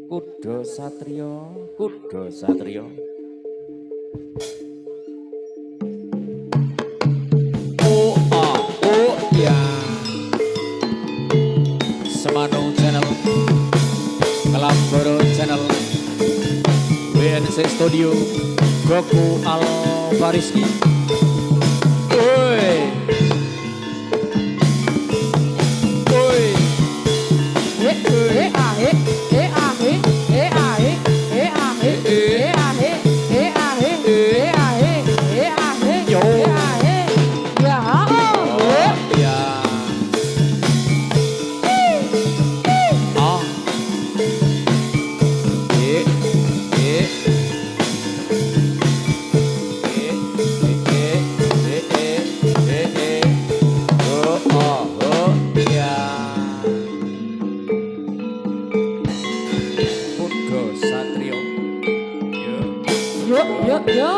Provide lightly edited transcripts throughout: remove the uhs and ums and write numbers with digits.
Kudo satrio, kudo satrio. Oh ah, oh ya. Semanung channel, Kalamboro channel, WNC Studio, Goku Alvariski. Woi, woi, yo, oh ya. Ah, eh, eh, oh, oh, oh, ya. Kudo satrio, yo, yo, ya.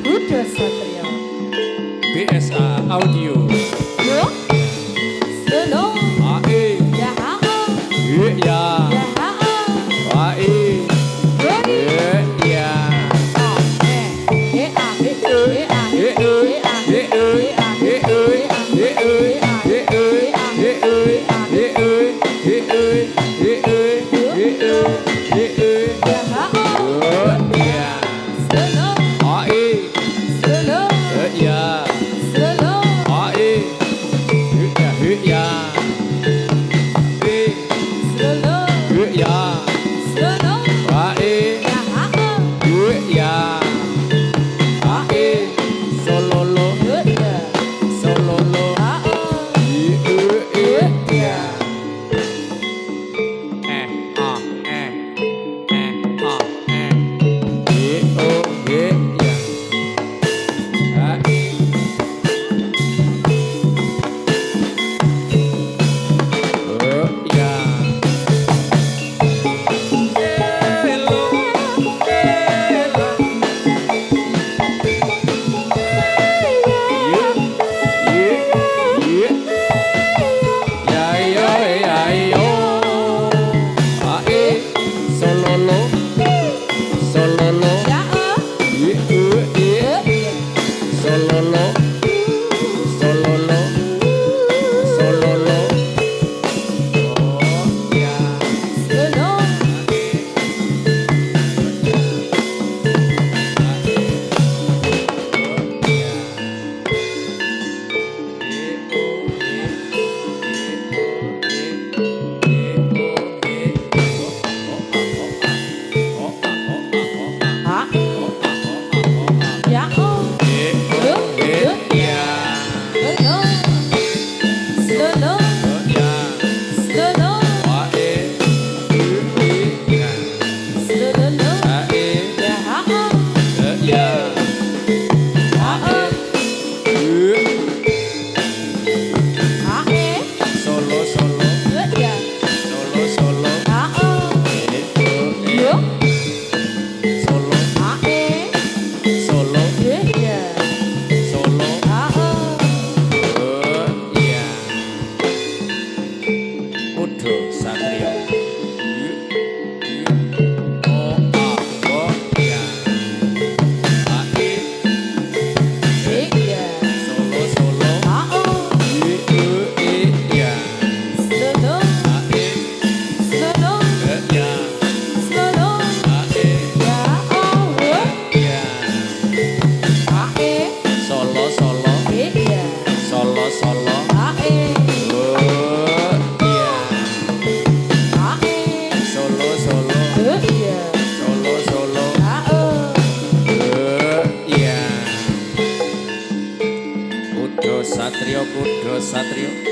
Kudo satrio. BSA Audio. AE. Ya, Ya. AE. Ya. Kudo satrio.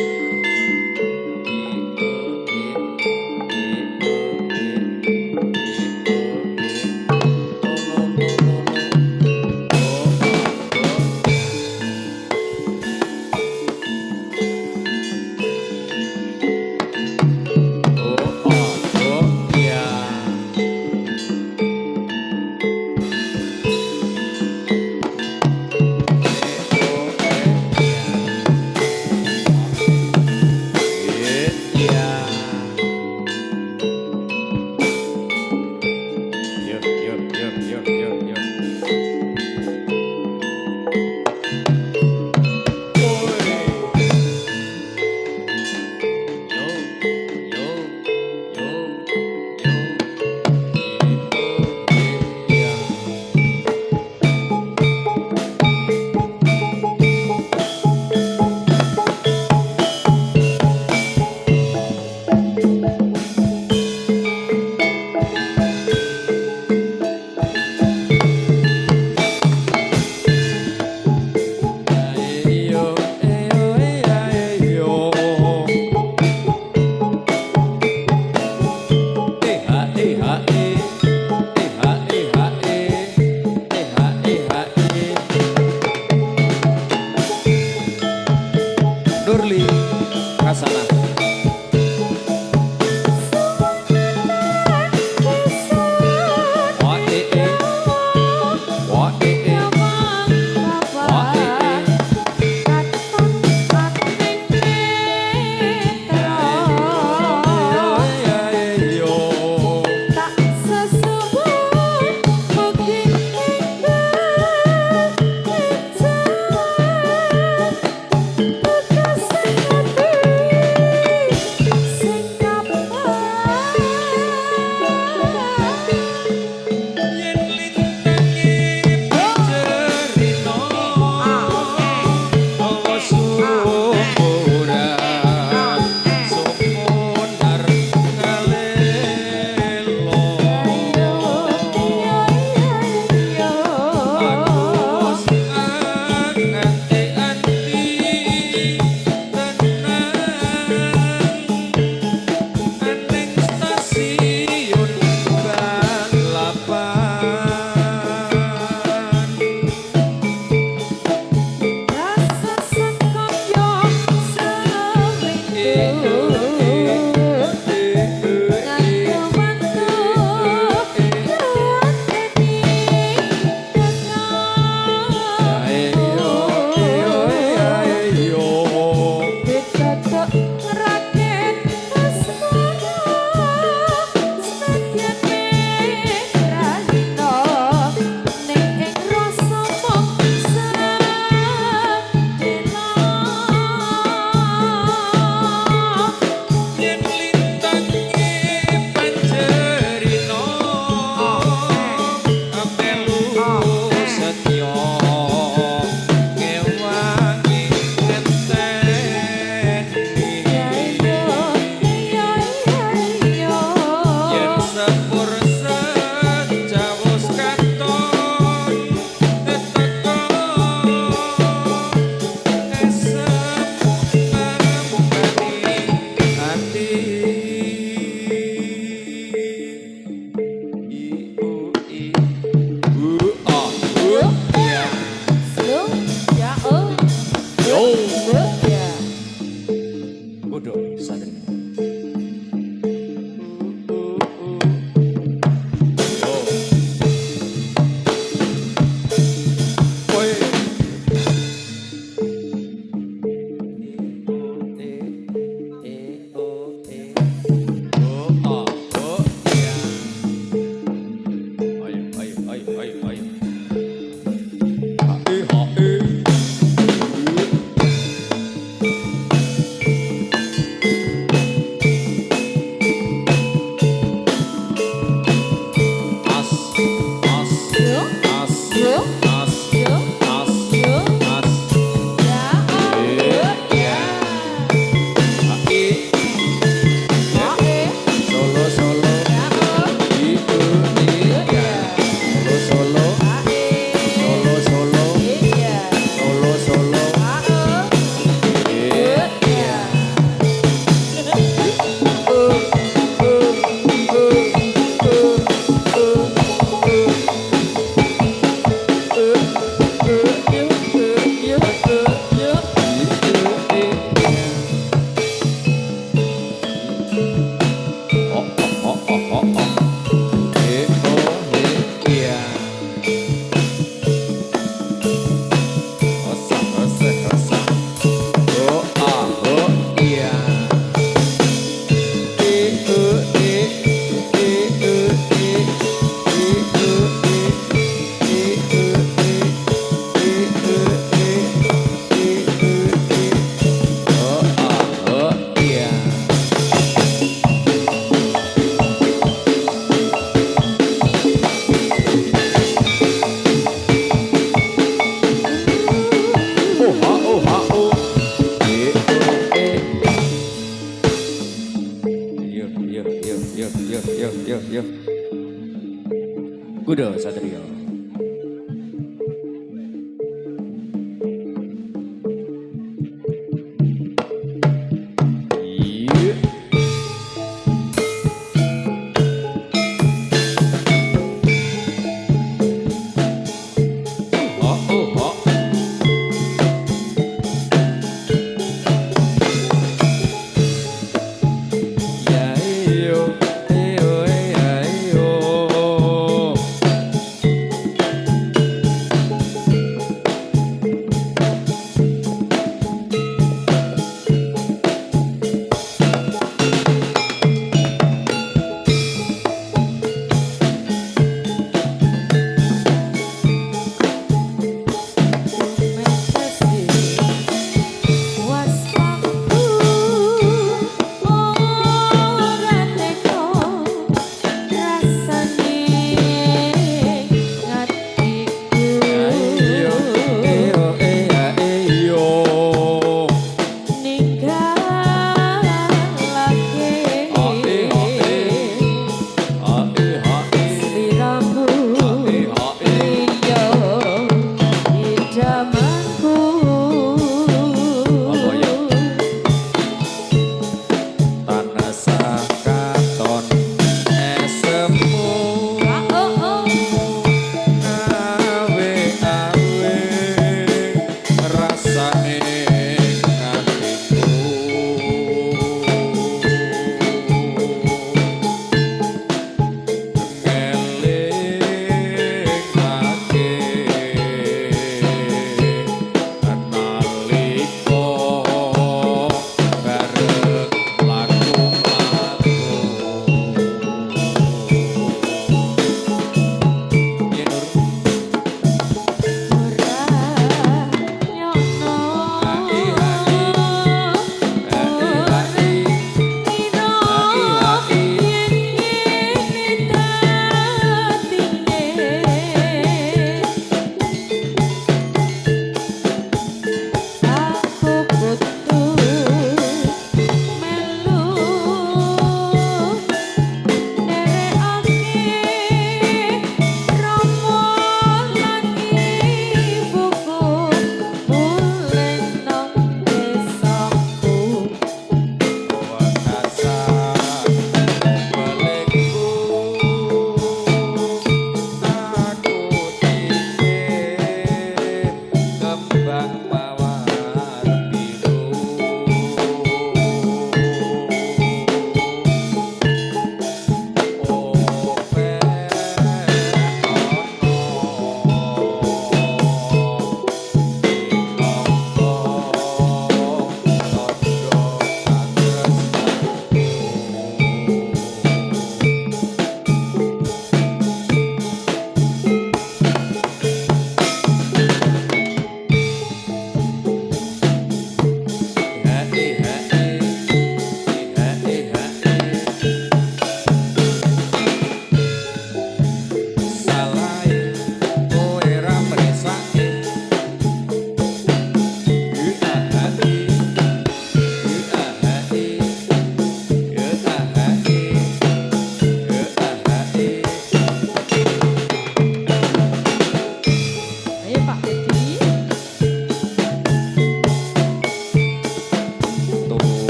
ayo, ayo. Hae, hae. As, as, Yo, as, yo, as, yo, as, yo. as. Ya, oh, Iya, iya. Hae, oh, solo, solo. ya, oh, Itu, iya. Solo, solo. Solo, solo. iya, Solo, solo. ah, oh, Iya, iya. Kuda Satrio. Iya. Oh, oh, oh. Ya, iyo, iyo, ya, iyo.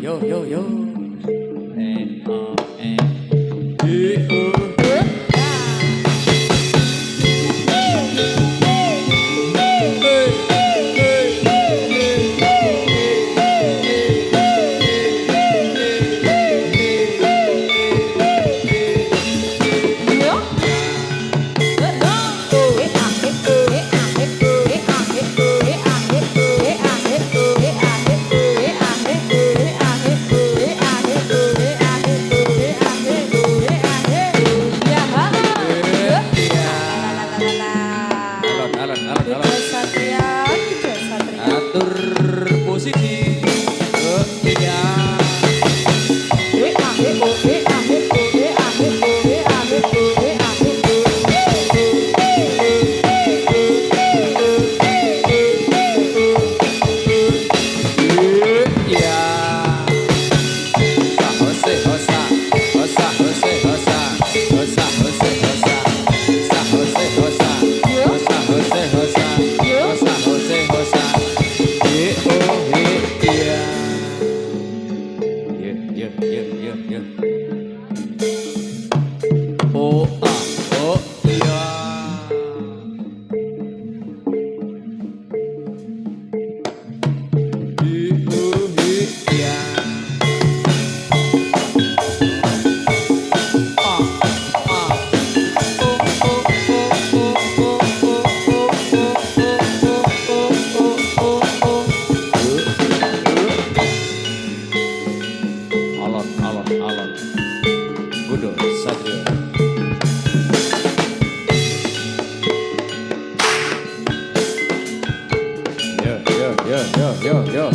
yo. Alon. Satria, Satria. Atur posisi. Iya. Alon. Kudu Satrio. Yo.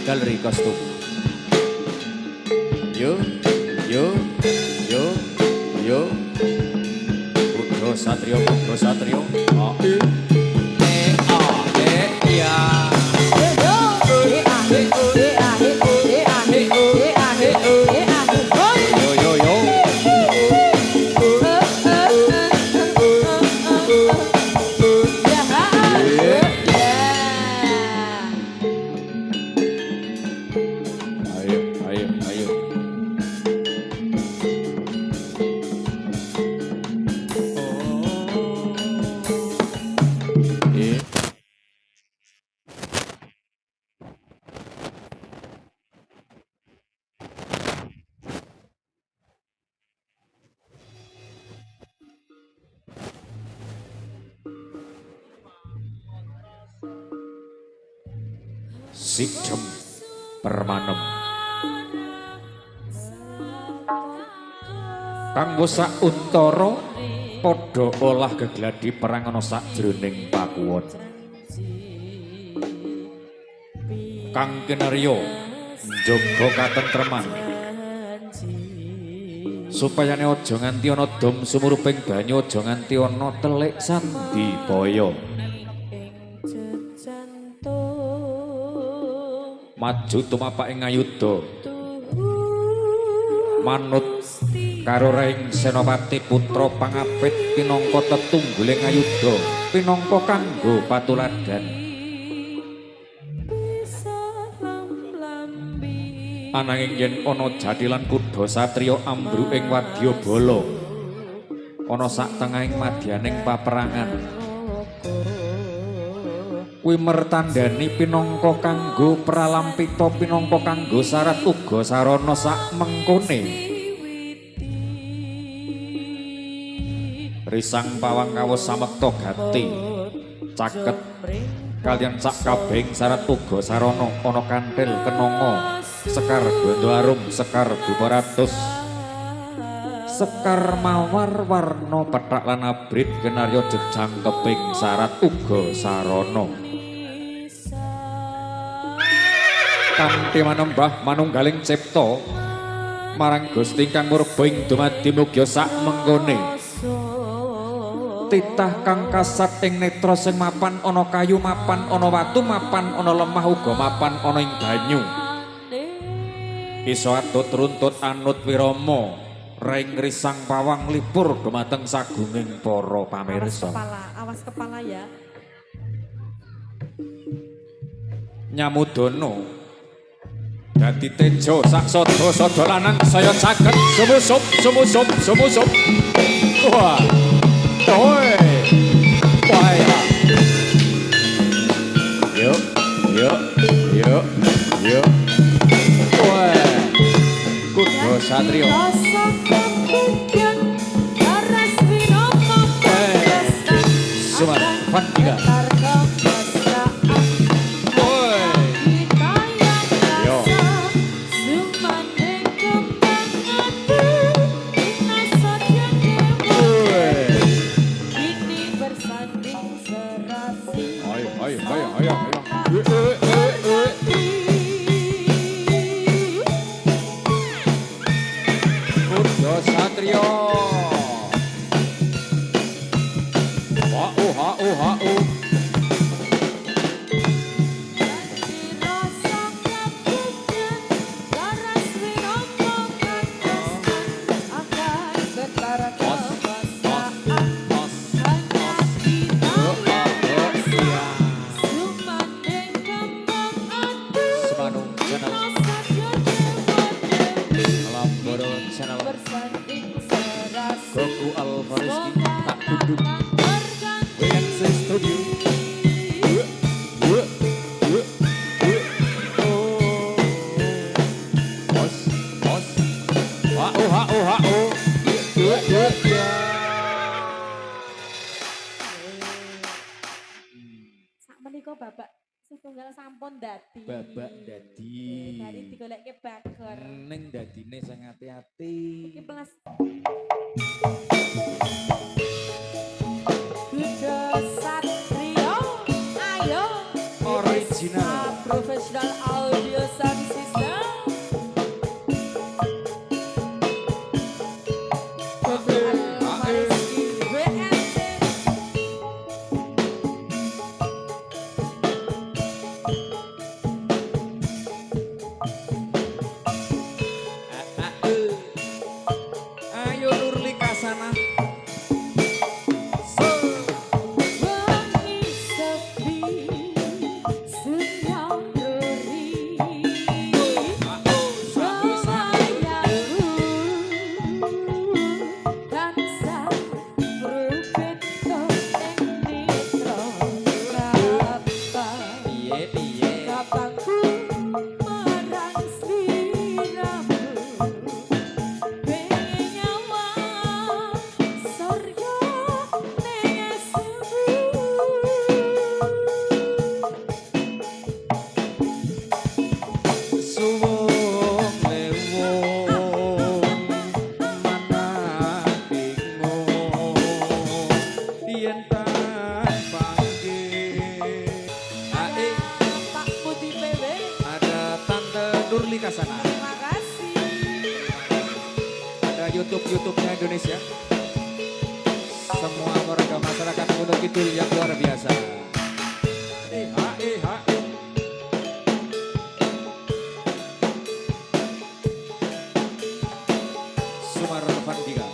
Galeri kostum. Yo. Putra Satrio. Ya. Ayo. Sidhem permanem kanggo sauntara padha olah gegladi perang ana sajroning pakuwon kang kinarya njaga katentreman supayane aja nganti ana dom sumuruping banyu aja nganti ana telik sandipaya maju tumapak ing ayuda manut karo Raing Senopati putra pangapit pinangka tetungguling ayuda pinangka kanggo patuladan ananging yen ana jadilan kuda satriya ambruk ing wadyabala ana sak tengahing madyaning paperangan kuwi mertandani pinangka kanggo pralampita pinangka kanggo syarat uga sarana sak mengkone risang pawang kawos samekta gati caket kalian sak kabeh syarat uga sarana ana kanthil kenanga sekar bondo arum sekar buparatus sekar mawar warna pethak lan abrit kenarya jejang keping syarat uga sarana kanthi manembah manunggaling cipta marang Gusti ingkang murba ing dumadi mugya sak mengkone titah kang kasat ing netra sing mapan ana kayu mapan ana watu mapan ana lemah uga mapan ana ing banyu iso atut runtut anut wirama ring risang pawang lipur dumateng sagunging para pamirsa Awas kepala ya. Nyamudana dadi tejo sak sada lanang saya caket sumusup wah oi wah ya yuk wah kudu satrio Sumar Fantiga Goku Alvareski tak duduk WNC Studio Bos H.O. Sak menika Bapak setunggal sampun dadi. Babak dadi. Dari digolekke bager. Ning dadine sing ati-ati. Iki pelas. Original professional audio sound system. Ayo Nurli Kasana. Kasana. Terima kasih. Ada YouTube-nya Indonesia. Semua warga masyarakat Gunung Kidul yang luar biasa. Sumar Fantiga.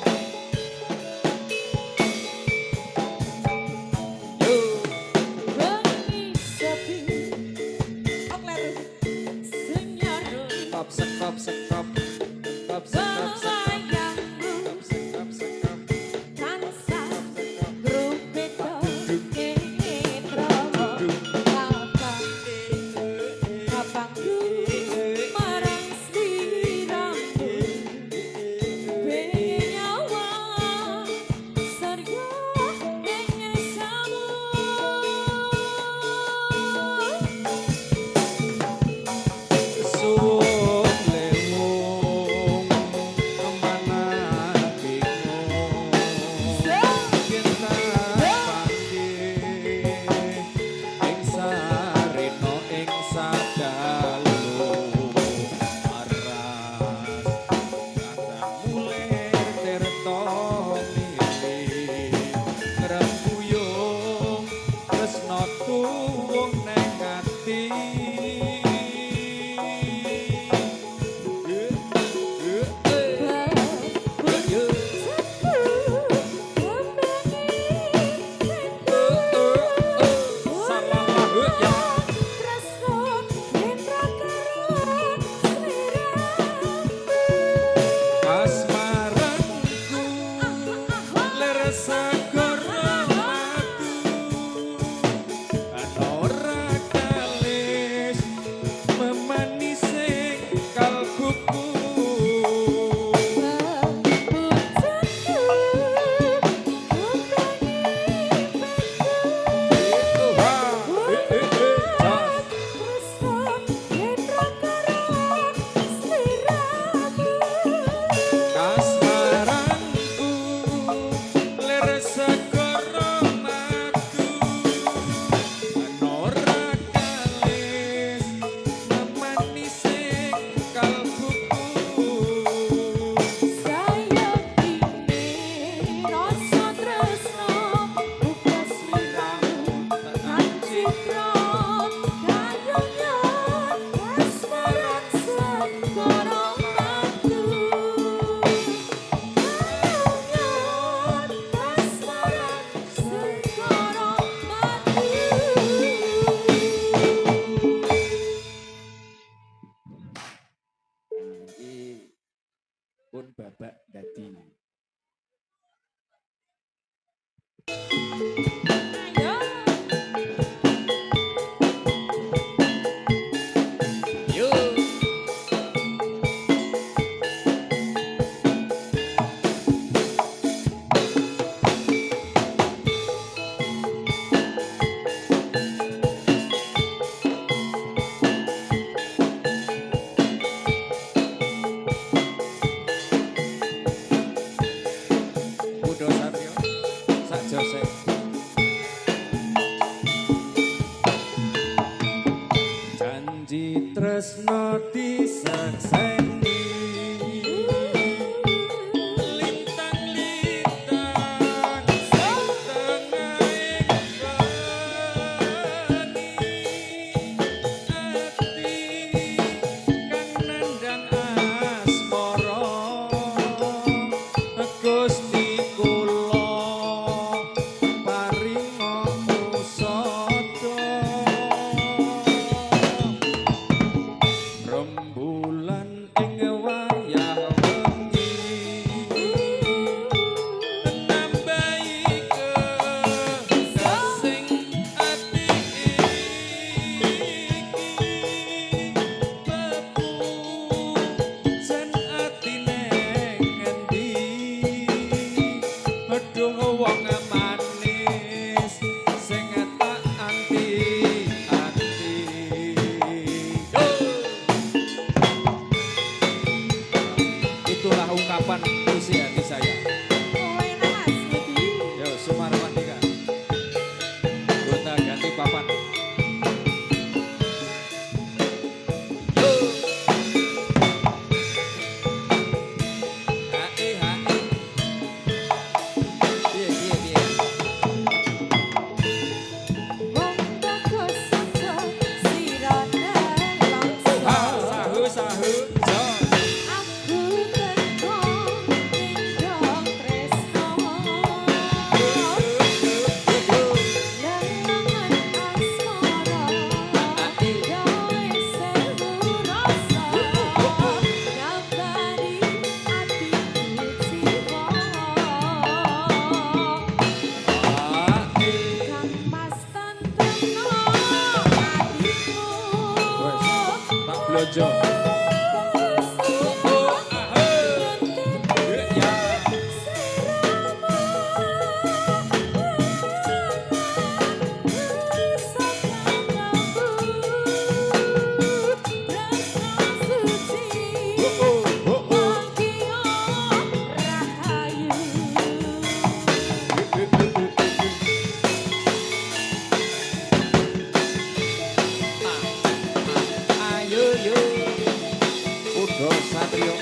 pun babak dadi. Ayo. Yuk. Kudo Satrio, sak jose. Janji tresno disekseni. Lintang-lintang sing tengahing bengi. Ati kang nandhang asmara. Gusti kula paringa usada. Rembulan ing wayah wengi nambahi kesing ati iki bebu jan atine ngendi aduh wong manis sing tak anti-anti. Itulah ungkapan isi hati saya. Kowe Mas Budi. Yo, Sumarwandika. Gonta ganti papan. Yo. Hae hae. Piye piye piye. Wong teko saja sirane langsa. Sahu sahu. Jo. Aku teko nindong tresno. Lengan asmara. Gawe sewu rasa. Nyabari atiku jiwa. Kang pas tentremno atiku. Wes, tak blojo. Ayo yo. Kudo Satrio.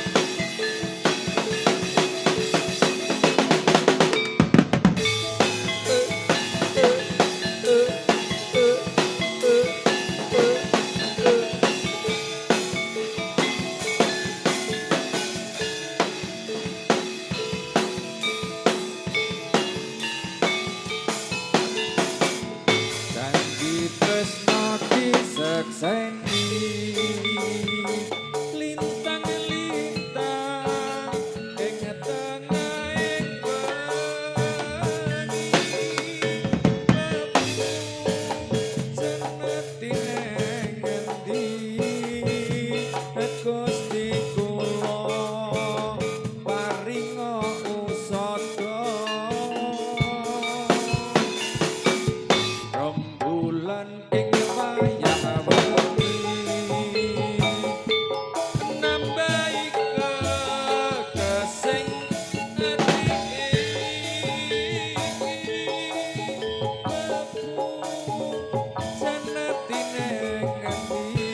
Janji tresno disekseni. Lintang-lintang ing tengahing bengi. Jenetine ngendi Gusti kula paringa usada. Rembulan ing wayah wengi nambahi kesing ati janatine ngendi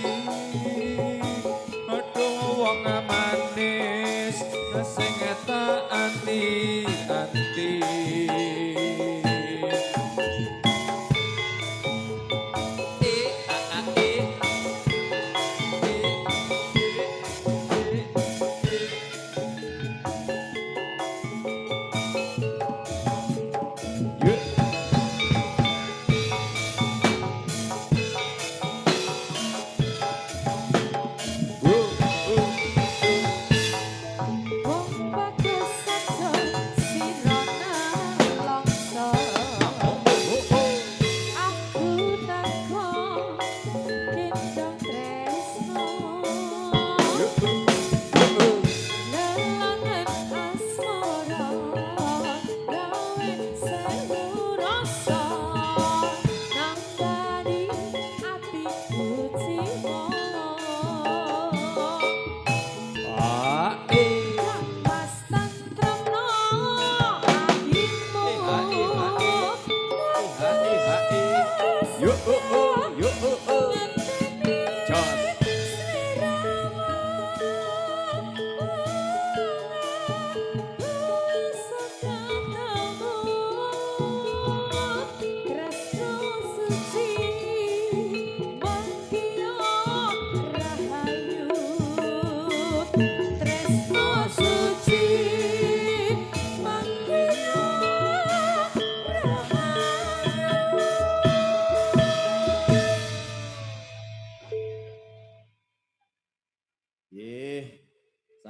aduh wong manis sing tak anti-anti. Wong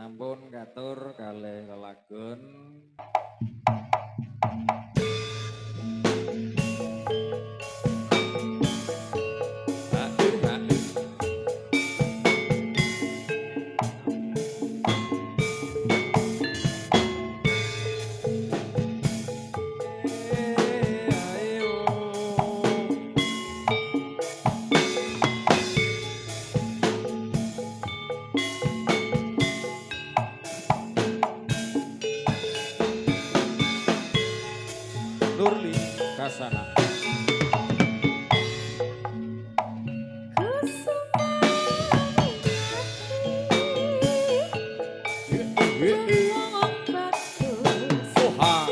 Sampun katur kalih lelagon. Nurli Kasana. Oha.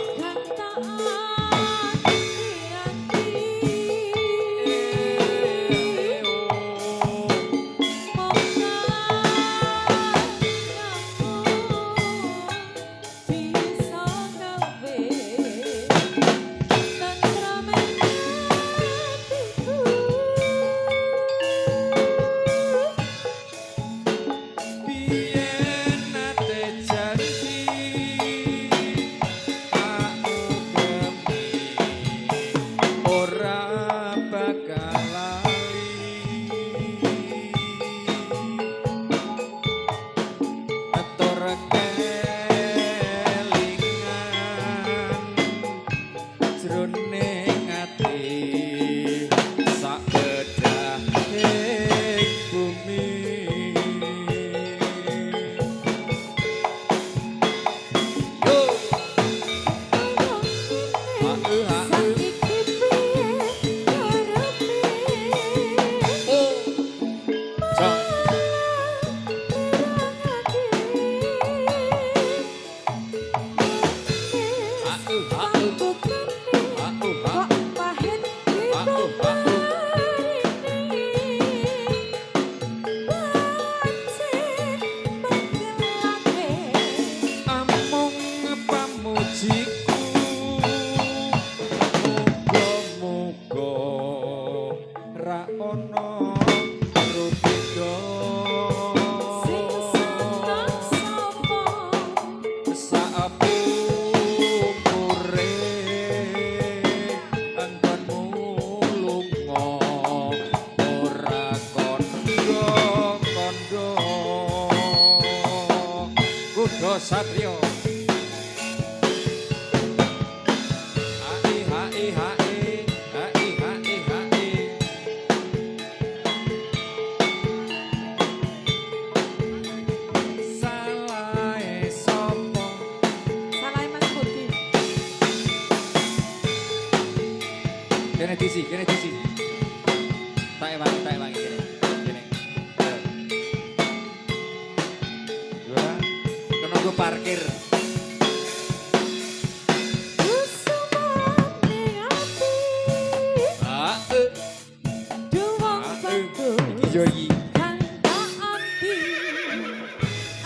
Satrio. Hai hai hai hai hai hai. Salahe sapa? Salahe Mas Budi. Kene disi. Tak wangi kene. Kena parkir.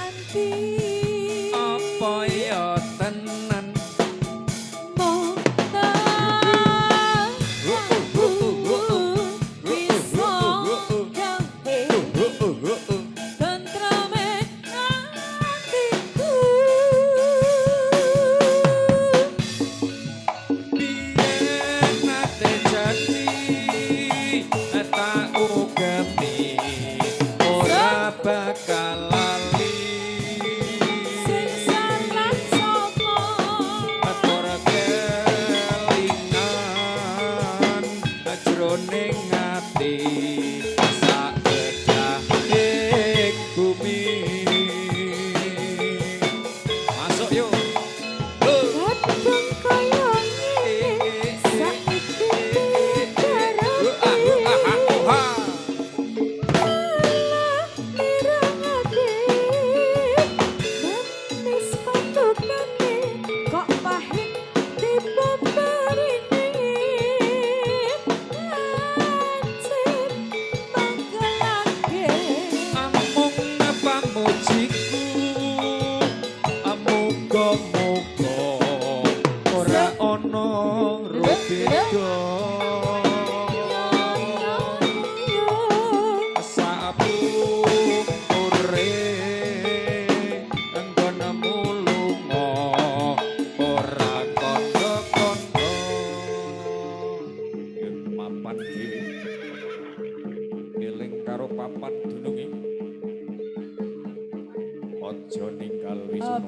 Iki apa ya tenan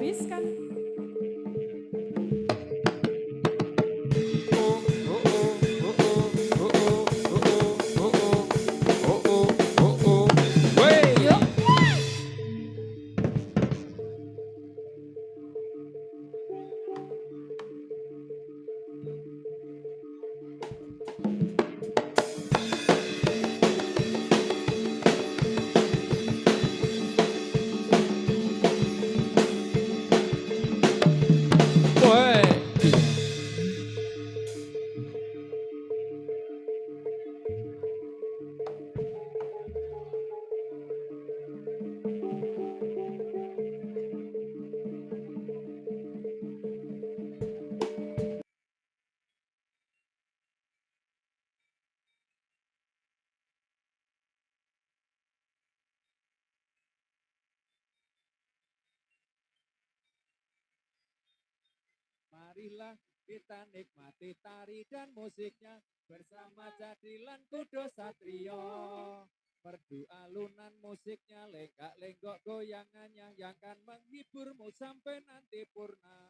bis kan. Marilah kita nikmati tari dan musiknya bersama Jadilan Kudo Satrio. Merdu alunan musiknya, lenggak-lenggok goyangannya yang kan menghiburmu sampai nanti purna.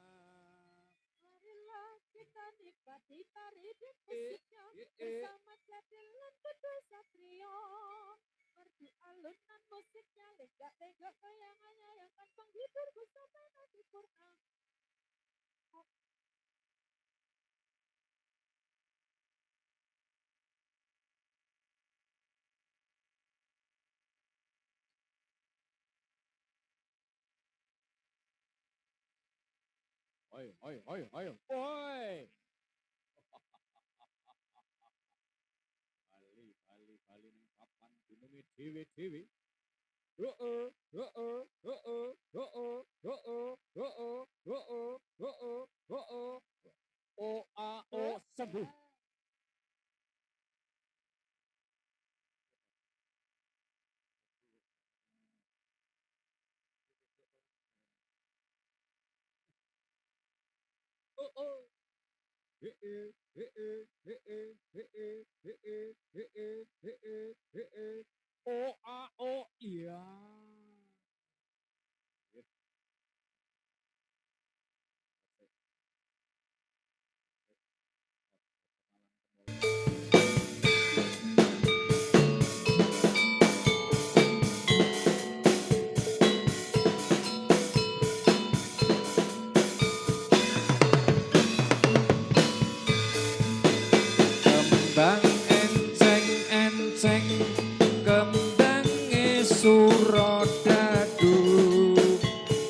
Marilah kita nikmati tari dan musiknya bersama Jadilan Kudo Satrio. Merdu alunan musiknya, lenggak-lenggok goyangannya yang kan menghiburmu sampai nanti purna. Oi, oi, oi, oi, oi. Bali ning papan gununge dhewe-dhewe. Heeh, heeh, heeh, heeh, heeh, heeh, heeh, heeh, heeh. O A O sembuh. Oh oh. Heeh, heeh, heeh, heeh, heeh, heeh, heeh, heeh. O A O iya. Kembang enceng-enceng kembange suradadu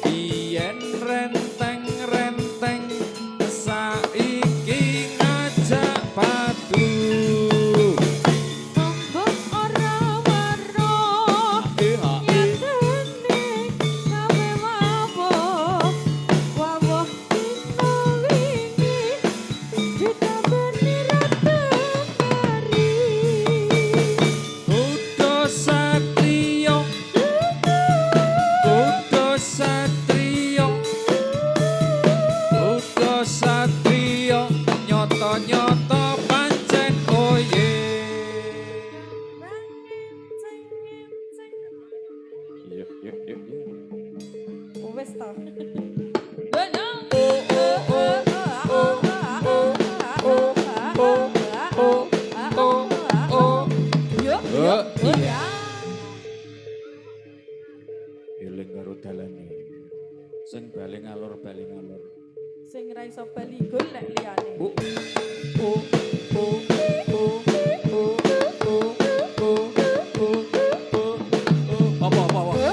yen renteng-renteng saiki ngajak padu Ombak ora warna nyatane gawe mabok wawah dina wingi ditambani ratembari Kudo satrio Kudo satrio Kudo satrio nyoto-nyoto pancen oye Yuk yuk yuk yuk wes to iya. Eling karo dalane. Sing bali ngalor bali ngalor. sing ra iso bali golek liyane Oh, oh, oh, oh, oh, oh, oh, oh. Apa? ya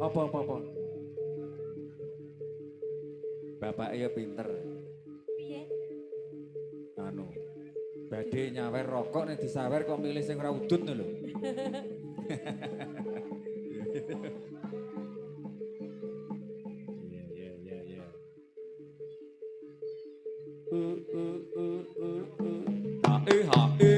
Apa? Bapak ya pinter. piye Anu, badhe nyawer rokok nek disawer kok milih sing ora udun lho. Iya. Ha e a e.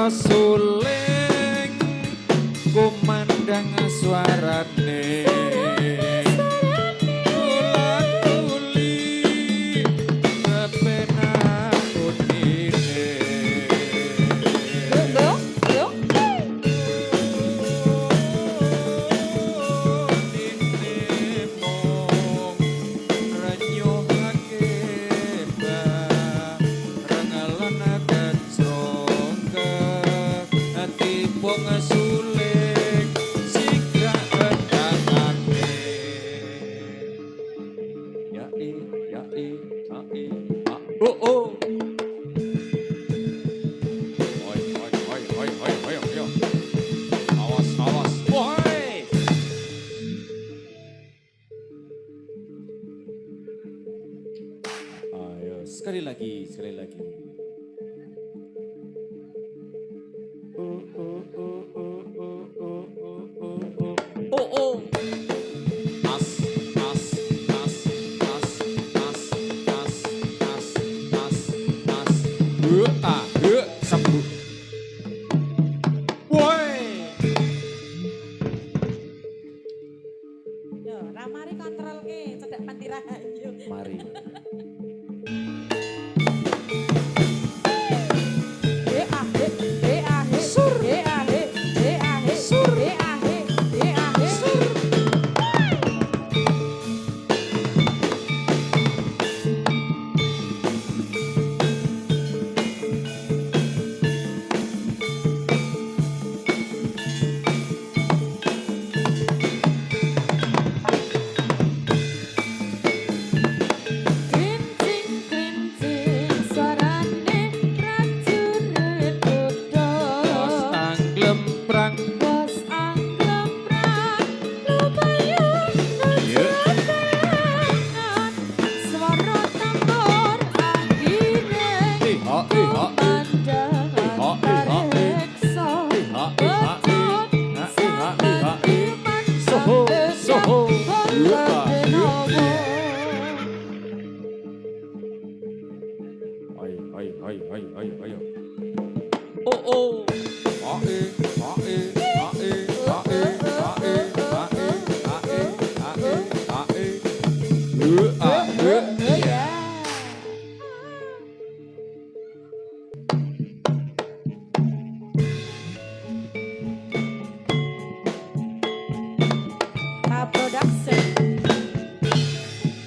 suling kumandang suarane ulang uli kepenak unine Yo, yo. Oh oh. Hoi hoi hoi hoi hoi hoi hoi. Awas awas. Woi. Ayo sekali lagi sekali lagi. Oh oh oh oh oh oh oh oh oh oh. As as as as as as as as as. Sabu. Woi. Yo, ramari kontrol ke, cedak panti rahayu. Mari.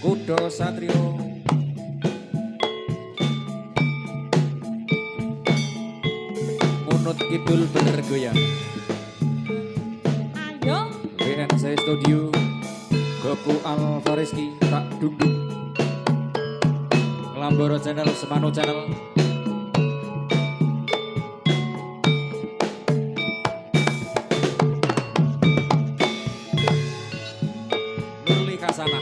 Kudo Satrio Ngunut kidul bener goyang Ayo BNC Studio Goku Alvareski tak duduk Ngelamboro channel Semano channel Nurli Kasana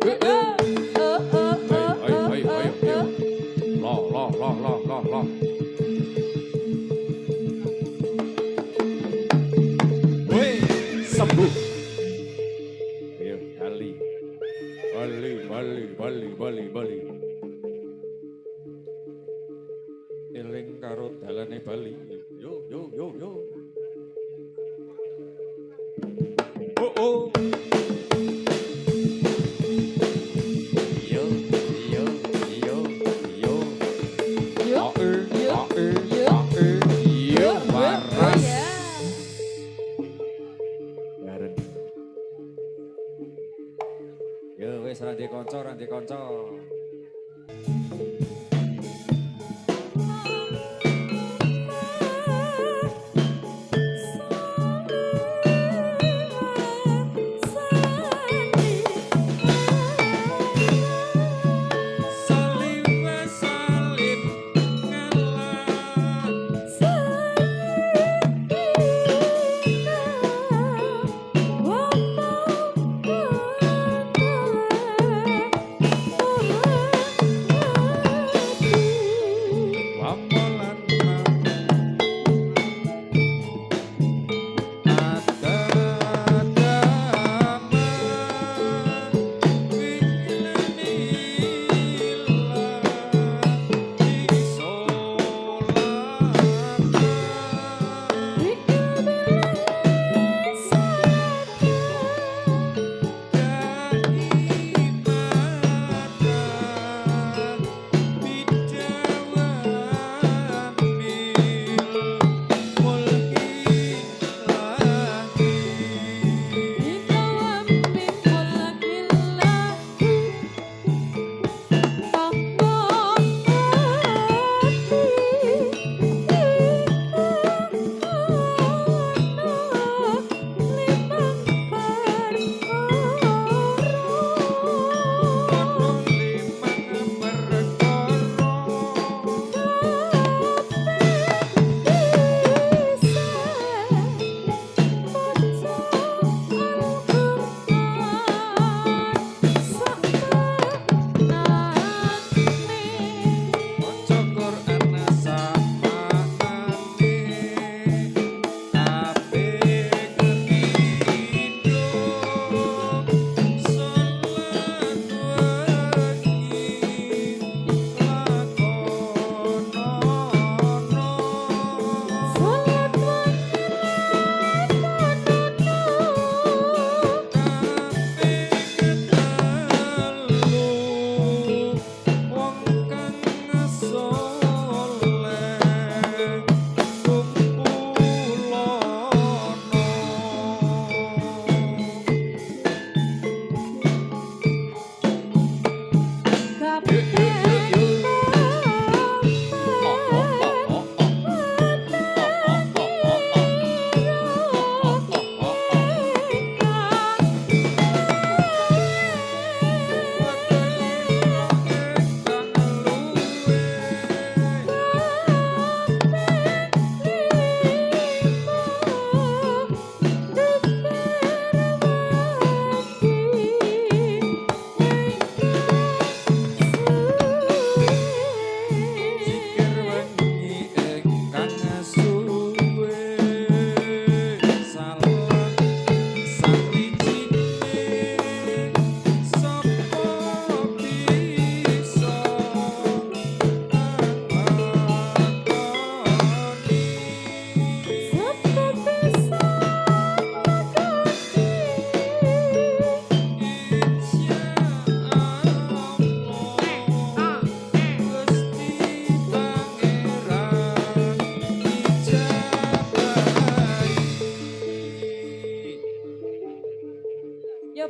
Ayo. Loh. Woi, sembuh. Ayo, Bali. Eling karo dalane Bali. Yo. Oh. Yo, waras. Bareng. Yo, wis ra ndek kanca.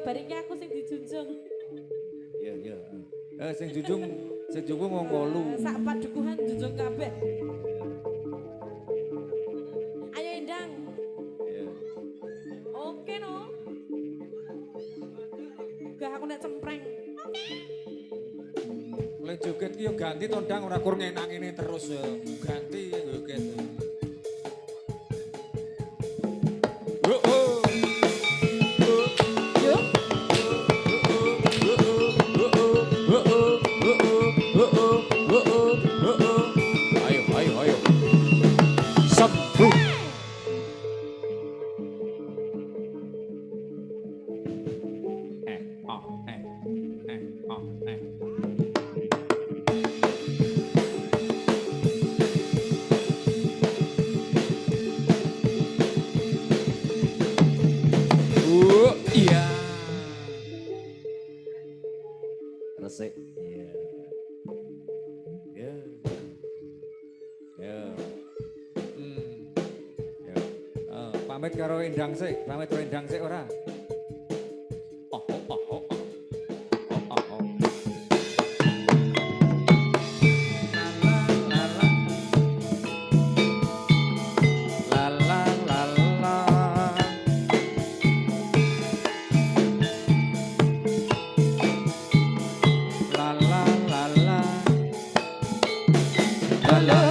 bariki aku sing dijunjung. Iya. Sing junjung ngongkolu. Sak padukuhan junjung kabeh. Ayo Endang. Iya. Oke no. Gak aku nek cempreng. Oke. Lek joget ki yo ganti to Ndang ora kur ngenak ngene terus yo. Ganti joget. resik. Iya. Ya. Ya. Ya. Pamit karo Endang sik, pamit karo Endang sik ora? Oh, oh, oh, oh, oh. Oh, oh, oh. La la la la. La la la la. La la